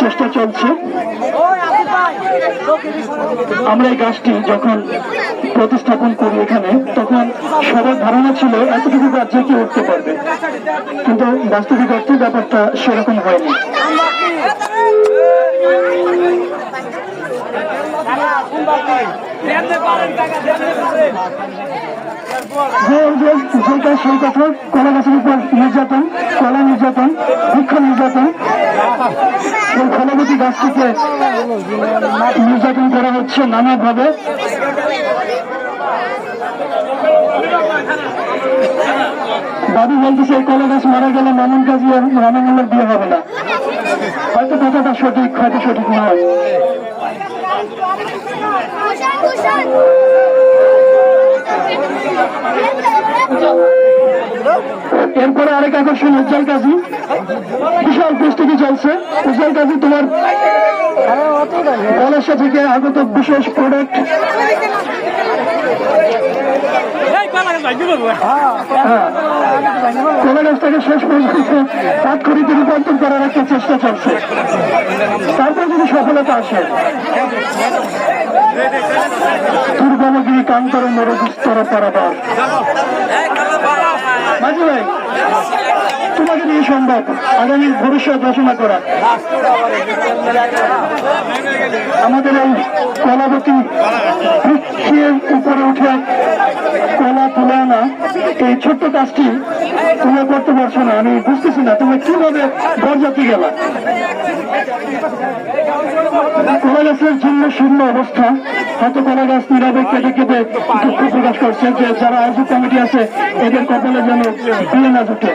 চেষ্টা চলছে। আমরা এই গাছটি যখন প্রতিস্থাপন করি এখানে, তখন সবার ধারণা ছিল এতটুকু গাছ যে কেউ উঠতে পারবে, কিন্তু বাস্তবিক অর্থে ব্যাপারটা সেরকম হয়নি। সেই কথা, কলা গাছের উপর নির্যাতন, কলা নির্যাতন, বৃক্ষ নির্যাতন, সেই ফলবতী গাছটিকে নির্যাতন করা হচ্ছে নানাভাবে। দাবি বলতেছে এই কলা গাছ মারা গেলে মামুন কাজী আর রানামুল্লার বিয়ে হবে না। হয়তো কথাটা সঠিক, হয়তো সঠিক নয়। এরপরে আরেক আকর্ষণ উজ্জ্বল কাজী, বিশাল প্রস্তুতি চলছে। উজ্জ্বল কাজী তোমার পলাশা থেকে আগত বিশেষ প্রোডাক্ট, কলা গাছটাকে শেষ পর্যন্ত কাঠখড়িতে রূপান্তর করার একটা চেষ্টা চলছে। তারপর যদি সফলতা আসে, দুর্গমগিরি কান্তর নরদুস্তর পারাবার। মাঝি ভাই, তোমাকে দিয়ে সম্ভব আগামীর ভবিষ্যৎ রচনা করা। আমাদের এই কলাবতী বৃক্ষের উপরে উঠে কলা তুলে আনা এই ছোট্ট কাজটি তুমি করতে পারছো না। আমি বুঝতেছি না তুমি কিভাবে বরযাত্রী গেলা। কলা গাছের জন্য শূন্য অবস্থা, হয়তো কলা গাছ নীরবে কেটে কেটে দুঃখ প্রকাশ করছে যে যারা আয়োজক কমিটি আছে এদের কপালে যেন বিয়ে না জুটে।